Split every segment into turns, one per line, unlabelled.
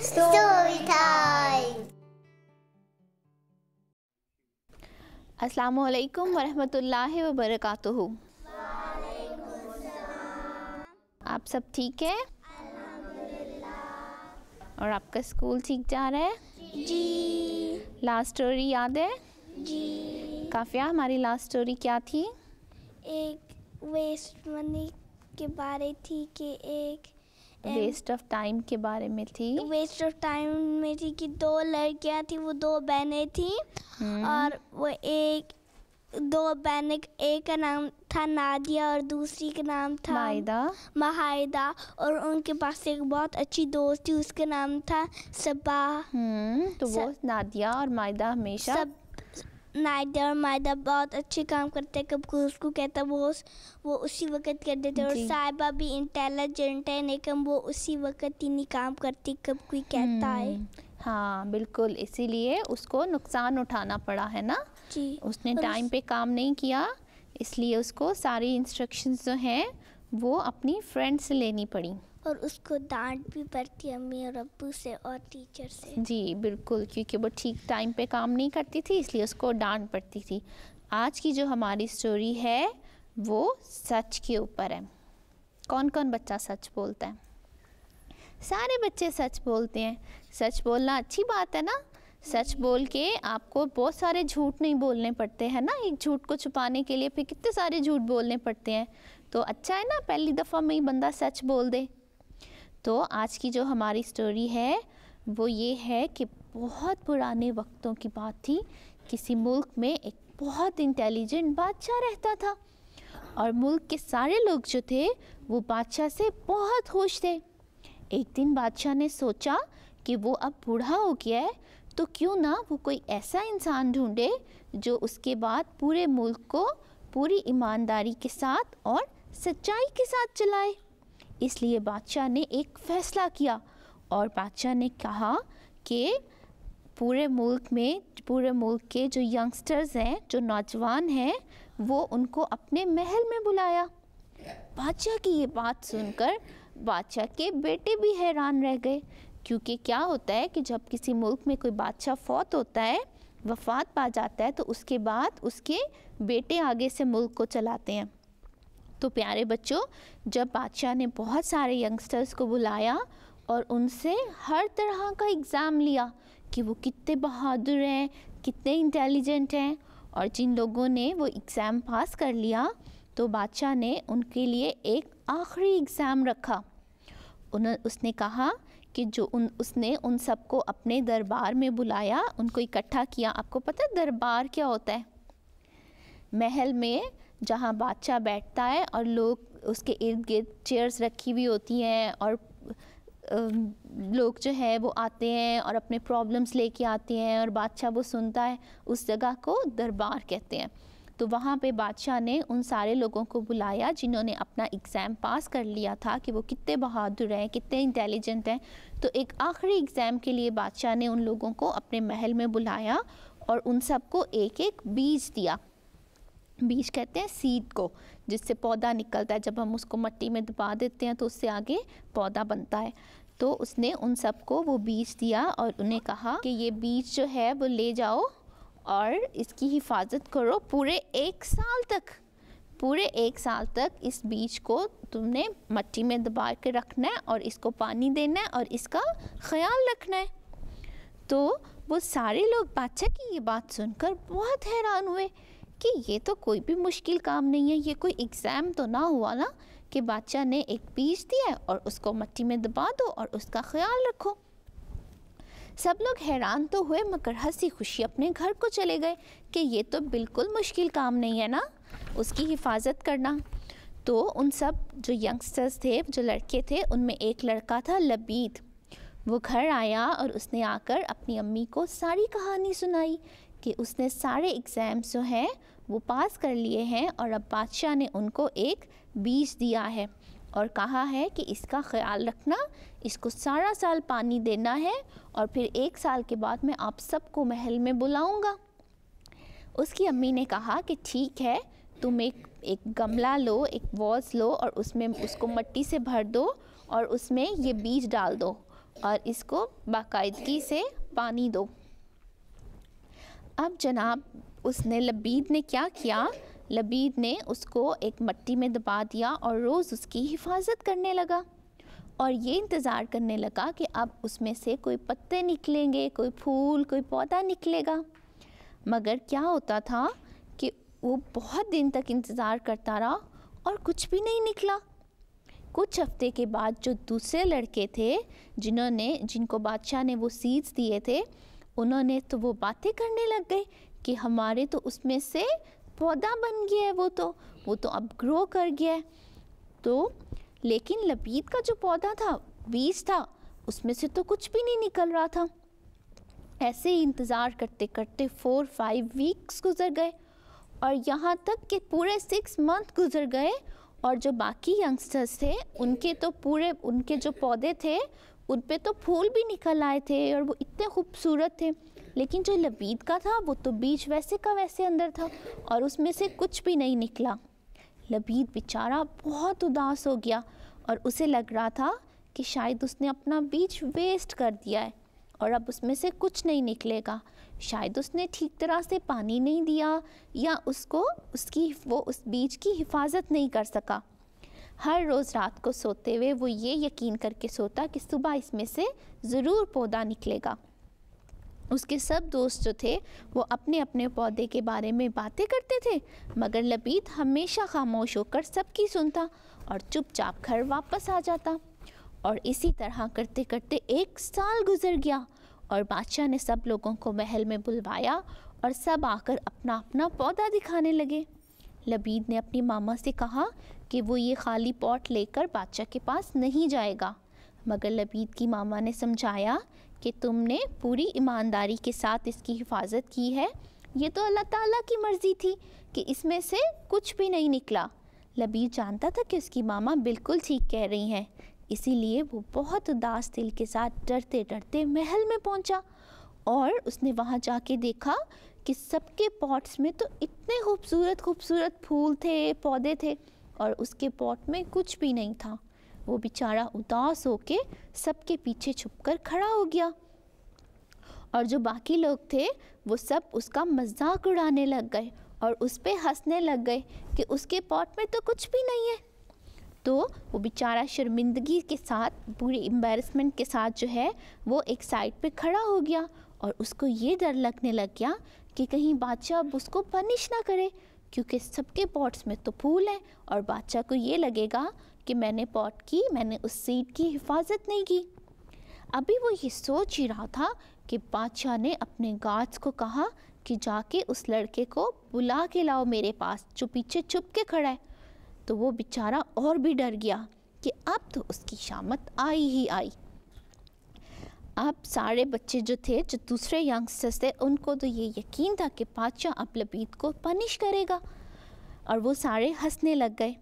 Story time.
अस्सलामु अलैकुम वरहमतुल्लाहि वबरकातुहू। आप सब ठीक है? और आपका स्कूल ठीक जा रहा है?
जी।
लास्ट स्टोरी याद है?
जी।
काफ़िया, हमारी लास्ट स्टोरी क्या थी?
एक वेस्ट मनी के बारे थी कि एक
वेस्ट ऑफ टाइम के बारे में थी।
वेस्ट ऑफ टाइम में थी कि दो लड़कियां थी, वो दो बहनें थी और वो दो बहनें, एक का नाम था नादिया और दूसरी का नाम था माहिदा। और उनके पास एक बहुत अच्छी दोस्त थी, उसका नाम था सबा।
तो वो नादिया और माहिदा हमेशा
नादिया और माहिदा बहुत अच्छे काम करते, कब कोई उसको कहता वो उसी वक्त कर देते। और साहिबा भी इंटेलिजेंट है, लेकिन वो उसी वक्त ही नहीं काम करती कब कोई कहता है।
हाँ बिल्कुल, इसीलिए उसको नुकसान उठाना पड़ा है ना जी। उसने टाइम पे काम नहीं किया, इसलिए उसको सारी इंस्ट्रक्शंस जो हैं वो अपनी फ्रेंड से लेनी पड़ी।
और उसको डांट भी पड़ती अम्मी और अब्बू से और टीचर से। जी
बिल्कुल, क्योंकि वो ठीक टाइम पे काम नहीं करती थी, इसलिए उसको डांट पड़ती थी। आज की जो हमारी स्टोरी है वो सच के ऊपर है। कौन कौन बच्चा सच बोलता है? सारे बच्चे सच बोलते हैं। सच बोलना अच्छी बात है ना। सच बोल के आपको बहुत सारे झूठ नहीं बोलने पड़ते हैं ना। एक झूठ को छुपाने के लिए फिर कितने सारे झूठ बोलने पड़ते हैं, तो अच्छा है ना पहली दफ़ा में ही बंदा सच बोल दे। तो आज की जो हमारी स्टोरी है वो ये है कि बहुत पुराने वक्तों की बात थी। किसी मुल्क में एक बहुत इंटेलिजेंट बादशाह रहता था और मुल्क के सारे लोग जो थे वो बादशाह से बहुत खुश थे। एक दिन बादशाह ने सोचा कि वो अब बूढ़ा हो गया है, तो क्यों ना वो कोई ऐसा इंसान ढूंढे जो उसके बाद पूरे मुल्क को पूरी ईमानदारी के साथ और सच्चाई के साथ चलाए। इसलिए बादशाह ने एक फ़ैसला किया और बादशाह ने कहा कि पूरे मुल्क के जो यंगस्टर्स हैं, जो नौजवान हैं, वो उनको अपने महल में बुलाया। बादशाह की ये बात सुनकर बादशाह के बेटे भी हैरान रह गए, क्योंकि क्या होता है कि जब किसी मुल्क में कोई बादशाह फौत होता है, वफ़ात पा जाता है, तो उसके बाद उसके बेटे आगे से मुल्क को चलाते हैं। तो प्यारे बच्चों, जब बादशाह ने बहुत सारे यंगस्टर्स को बुलाया और उनसे हर तरह का एग्ज़ाम लिया कि वो कितने बहादुर हैं, कितने इंटेलिजेंट हैं, और जिन लोगों ने वो एग्ज़ाम पास कर लिया तो बादशाह ने उनके लिए एक आखिरी एग्ज़ाम रखा। उसने कहा कि उसने उन सबको अपने दरबार में बुलाया, उनको इकट्ठा किया। आपको पता है दरबार क्या होता है? महल में जहाँ बादशाह बैठता है और लोग उसके इर्द गिर्द चेयर्स रखी हुई होती हैं और लोग जो है वो आते हैं और अपने प्रॉब्लम्स लेके आते हैं और बादशाह वो सुनता है, उस जगह को दरबार कहते हैं। तो वहाँ पे बादशाह ने उन सारे लोगों को बुलाया जिन्होंने अपना एग्ज़ाम पास कर लिया था कि वो कितने बहादुर हैं, कितने इंटेलिजेंट हैं। तो एक आखिरी एग्ज़ाम के लिए बादशाह ने उन लोगों को अपने महल में बुलाया और उन सबको एक एक बीज दिया। बीज कहते हैं सीड को, जिससे पौधा निकलता है। जब हम उसको मिट्टी में दबा देते हैं तो उससे आगे पौधा बनता है। तो उसने उन सबको वो बीज दिया और उन्हें कहा कि ये बीज जो है वो ले जाओ और इसकी हिफाजत करो पूरे 1 साल तक। पूरे 1 साल तक इस बीज को तुमने मिट्टी में दबा के रखना है और इसको पानी देना है और इसका ख्याल रखना है। तो वो सारे लोग बादशाह की ये बात सुनकर बहुत हैरान हुए कि ये तो कोई भी मुश्किल काम नहीं है, ये कोई एग्ज़ाम तो ना हुआ ना कि बादशाह ने एक बीज दिया और उसको मिट्टी में दबा दो और उसका ख्याल रखो। सब लोग हैरान तो हुए मगर हंसी खुशी अपने घर को चले गए कि ये तो बिल्कुल मुश्किल काम नहीं है ना उसकी हिफाजत करना। तो उन सब जो यंगस्टर्स थे, जो लड़के थे, उनमें एक लड़का था लबीद। वो घर आया और उसने आकर अपनी अम्मी को सारी कहानी सुनाई कि उसने सारे एग्ज़ाम्स जो हैं वो पास कर लिए हैं और अब बादशाह ने उनको एक बीज दिया है और कहा है कि इसका ख्याल रखना, इसको सारा साल पानी देना है और फिर 1 साल के बाद मैं आप सबको महल में बुलाऊंगा। उसकी अम्मी ने कहा कि ठीक है, तुम एक एक गमला लो, एक वॉज लो और उसमें उसको मिट्टी से भर दो और उसमें ये बीज डाल दो और इसको बाकायदगी से पानी दो। अब जनाब उसने लबीद ने क्या किया, लबीद ने उसको एक मिट्टी में दबा दिया और रोज़ उसकी हिफाजत करने लगा और ये इंतज़ार करने लगा कि अब उसमें से कोई पत्ते निकलेंगे, कोई फूल, कोई पौधा निकलेगा। मगर क्या होता था कि वो बहुत दिन तक इंतज़ार करता रहा और कुछ भी नहीं निकला। कुछ हफ्ते के बाद जो दूसरे लड़के थे जिनको बादशाह ने वो सीड्स दिए थे, उन्होंने तो वो बातें करने लग गए कि हमारे तो उसमें से पौधा बन गया है, वो तो अब ग्रो कर गया है। तो लेकिन लबीद का जो पौधा था, बीज था, उसमें से तो कुछ भी नहीं निकल रहा था। ऐसे ही इंतज़ार करते करते 4-5 वीक्स गुजर गए और यहाँ तक कि पूरे 6 मंथ गुजर गए और जो बाकी यंगस्टर्स थे उनके जो पौधे थे उन पे तो फूल भी निकल आए थे और वो इतने खूबसूरत थे। लेकिन जो लबीद का था वो तो बीज वैसे का वैसे अंदर था और उसमें से कुछ भी नहीं निकला। लबीद बेचारा बहुत उदास हो गया और उसे लग रहा था कि शायद उसने अपना बीज वेस्ट कर दिया है और अब उसमें से कुछ नहीं निकलेगा। शायद उसने ठीक तरह से पानी नहीं दिया या वो उस बीज की हिफाजत नहीं कर सका। हर रोज़ रात को सोते हुए वो ये यकीन करके सोता कि सुबह इसमें से ज़रूर पौधा निकलेगा। उसके सब दोस्त जो थे वो अपने अपने पौधे के बारे में बातें करते थे, मगर लबीद हमेशा खामोश होकर सबकी सुनता और चुपचाप घर वापस आ जाता। और इसी तरह करते करते 1 साल गुजर गया और बादशाह ने सब लोगों को महल में बुलवाया और सब आकर अपना अपना पौधा दिखाने लगे। लबीद ने अपनी मामा से कहा कि वो ये खाली पॉट लेकर बादशाह के पास नहीं जाएगा, मगर लबीद की मामा ने समझाया कि तुमने पूरी ईमानदारी के साथ इसकी हिफाजत की है, ये तो अल्लाह ताला की मर्ज़ी थी कि इसमें से कुछ भी नहीं निकला। लबीद जानता था कि उसकी मामा बिल्कुल ठीक कह रही हैं, इसीलिए वो बहुत उदास दिल के साथ डरते डरते महल में पहुंचा और उसने वहां जाके देखा कि सबके पॉट्स में तो इतने खूबसूरत खूबसूरत फूल थे, पौधे थे और उसके पॉट में कुछ भी नहीं था। वो बेचारा उदास होके सबके पीछे छुपकर खड़ा हो गया और जो बाकी लोग थे वो सब उसका मजाक उड़ाने लग गए और उस पे हंसने लग गए कि उसके पॉट में तो कुछ भी नहीं है। तो वो बेचारा शर्मिंदगी के साथ, पूरी एम्बैरसमेंट के साथ जो है वो एक साइड पे खड़ा हो गया और उसको ये डर लगने लग गया कि कहीं बादशाह अब उसको पनिश ना करे, क्योंकि सबके पॉट्स में तो फूल हैं और बादशाह को ये लगेगा कि मैंने उस सीड की हिफाजत नहीं की। अभी वो ये सोच ही रहा था कि बादशाह ने अपने गार्ड्स को कहा कि जाके उस लड़के को बुला के लाओ मेरे पास, जो पीछे छुप के खड़ा है। तो वो बेचारा और भी डर गया कि अब तो उसकी शामत आई ही आई। अब सारे बच्चे जो दूसरे यंगस्टर्स थे, उनको तो ये यकीन था कि बादशाह अब लबीद को पनिश करेगा और वो सारे हंसने लग गए।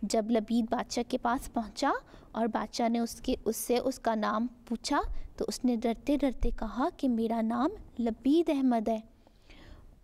जब लबीद बादशाह के पास पहुंचा और बादशाह ने उससे उसका नाम पूछा तो उसने डरते डरते कहा कि मेरा नाम लबीद अहमद है।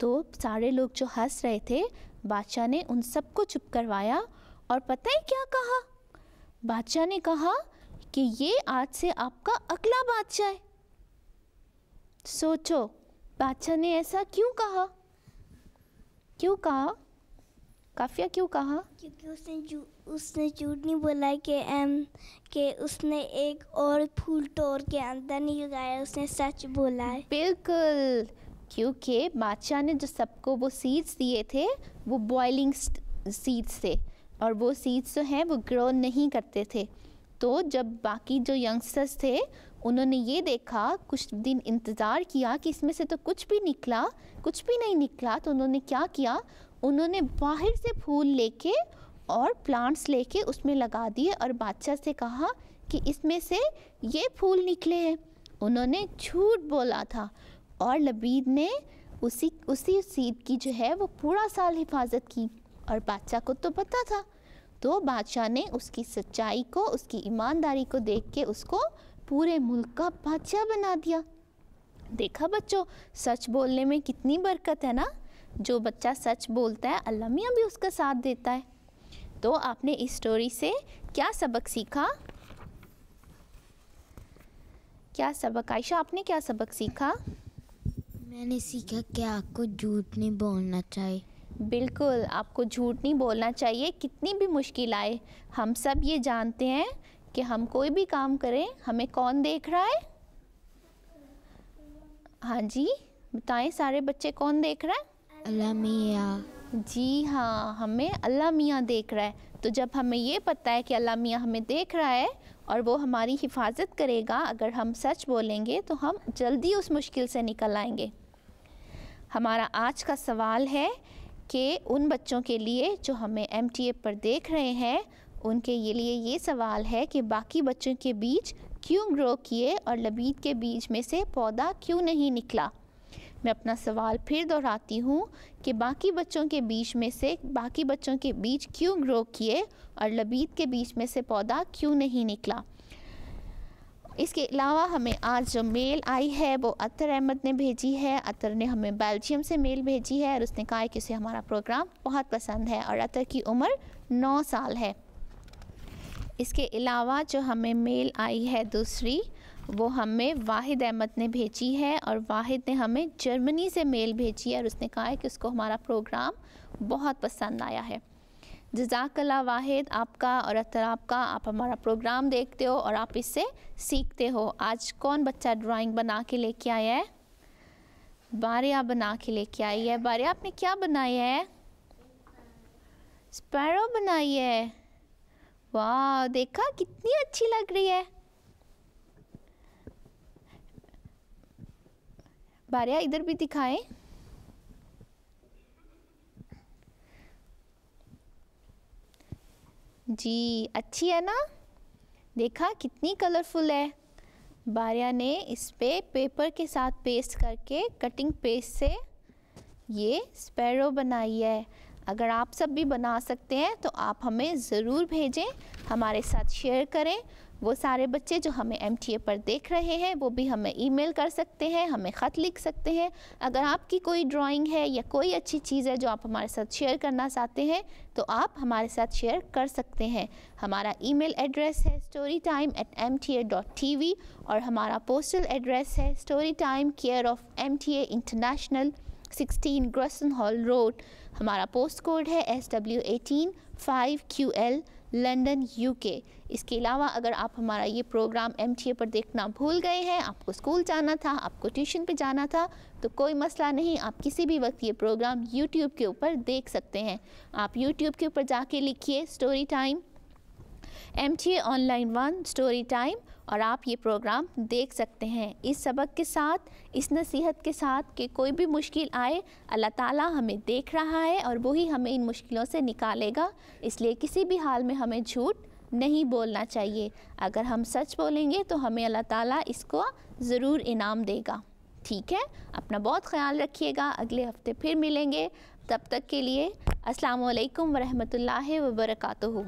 तो सारे लोग जो हंस रहे थे, बादशाह ने उन सबको चुप करवाया और पता है क्या कहा? बादशाह ने कहा कि ये आज से आपका अगला बादशाह है। सोचो बादशाह ने ऐसा क्यों कहा? काफिया क्यों कहा?
क्योंकि उसने झूठ नहीं बोला कि उसने एक और फूल तोड़ के अंदर नहीं उगाया, उसने सच बोला है।
बिल्कुल, क्योंकि बादशाह ने जो सबको वो सीड्स दिए थे वो बॉइलिंग सीड्स थे और वो सीड्स जो हैं वो ग्रो नहीं करते थे। तो जब बाकी जो यंगस्टर्स थे उन्होंने ये देखा, कुछ दिन इंतज़ार किया कि इसमें से तो कुछ भी नहीं निकला, तो उन्होंने क्या किया, उन्होंने बाहर से फूल लेके और प्लांट्स लेके उसमें लगा दिए और बादशाह से कहा कि इसमें से ये फूल निकले हैं। उन्होंने झूठ बोला था और लबीद ने उसी सीड की जो है वो पूरा साल हिफाजत की और बादशाह को तो पता था। तो बादशाह ने उसकी सच्चाई को, उसकी ईमानदारी को देख के उसको पूरे मुल्क का बादशाह बना दिया। देखा बच्चों, सच बोलने में कितनी बरकत है ना। जो बच्चा सच बोलता है अल्लाह मियाँ भी उसका साथ देता है। तो आपने इस स्टोरी से क्या सबक सीखा? क्या सबक आयशा, आपने क्या सबक सीखा?
मैंने सीखा कि आपको झूठ नहीं बोलना चाहिए।
बिल्कुल, आपको झूठ नहीं बोलना चाहिए कितनी भी मुश्किल आए। हम सब ये जानते हैं कि हम कोई भी काम करें हमें कौन देख रहा है? हाँ जी बताएं सारे बच्चे, कौन देख रहा है?
अल्लाह मियाँ।
जी हाँ, हमें अल्लाह मियाँ देख रहा है। तो जब हमें ये पता है कि अल्लाह मियाँ हमें देख रहा है और वो हमारी हिफाजत करेगा, अगर हम सच बोलेंगे तो हम जल्दी उस मुश्किल से निकल आएंगे। हमारा आज का सवाल है कि उन बच्चों के लिए जो हमें MTA पर देख रहे हैं, उनके लिए ये सवाल है कि बाकी बच्चों के बीज क्यों ग्रो किए और लबीद के बीज में से पौधा क्यों नहीं निकला। मैं अपना सवाल फिर दोहराती हूँ कि बाकी बच्चों के बीज क्यों ग्रो किए और लबीद के बीज में से पौधा क्यों नहीं निकला। इसके अलावा हमें आज जो मेल आई है वो अतर अहमद ने भेजी है। अतर ने हमें बेल्जियम से मेल भेजी है और उसने कहा है कि उसे हमारा प्रोग्राम बहुत पसंद है और अतर की उम्र 9 साल है। इसके अलावा जो हमें मेल आई है दूसरी, वो हमें वाहिद अहमद ने भेजी है और वाहिद ने हमें जर्मनी से मेल भेजी है और उसने कहा है कि उसको हमारा प्रोग्राम बहुत पसंद आया है। जज़ाकल्लाह वाहिद आपका और अतर आपका, आप हमारा प्रोग्राम देखते हो और आप इससे सीखते हो। आज कौन बच्चा ड्राइंग बना के लेके आया है? बारिया बना के लेके आई है। बारिया आपने क्या बनाया है? स्पैरो बनाई है। वाह, देखा कितनी अच्छी लग रही है। बारिया इधर भी दिखाएं। जी अच्छी है ना, देखा कितनी कलरफुल है। बारिया ने इस पे पेपर के साथ पेस्ट करके कटिंग पेस्ट से ये स्पैरो बनाई है। अगर आप सब भी बना सकते हैं तो आप हमें ज़रूर भेजें, हमारे साथ शेयर करें। वो सारे बच्चे जो हमें MTA पर देख रहे हैं वो भी हमें ईमेल कर सकते हैं, हमें ख़त लिख सकते हैं। अगर आपकी कोई ड्राइंग है या कोई अच्छी चीज़ है जो आप हमारे साथ शेयर करना चाहते हैं तो आप हमारे साथ शेयर कर सकते हैं। हमारा ईमेल एड्रेस है storytime@mta.tv और हमारा पोस्टल एड्रेस है storytime care of MTA International 16 Gressenhall road. हमारा पोस्ट कोड है SW18 5QL लंदन UK। इसके अलावा अगर आप हमारा ये प्रोग्राम MTA पर देखना भूल गए हैं, आपको स्कूल जाना था, आपको ट्यूशन पे जाना था, तो कोई मसला नहीं, आप किसी भी वक्त ये प्रोग्राम YouTube के ऊपर देख सकते हैं। आप YouTube के ऊपर जाके लिखिए story time MTA online 1 story time और आप ये प्रोग्राम देख सकते हैं। इस सबक के साथ, इस नसीहत के साथ कि कोई भी मुश्किल आए अल्लाह ताला हमें देख रहा है और वही हमें इन मुश्किलों से निकालेगा। इसलिए किसी भी हाल में हमें झूठ नहीं बोलना चाहिए। अगर हम सच बोलेंगे तो हमें अल्लाह ताला इसको ज़रूर इनाम देगा। ठीक है, अपना बहुत ख्याल रखिएगा। अगले हफ्ते फिर मिलेंगे, तब तक के लिए अस्सलामु अलैकुम वरहमतुल्लाहि वबरकातुहू।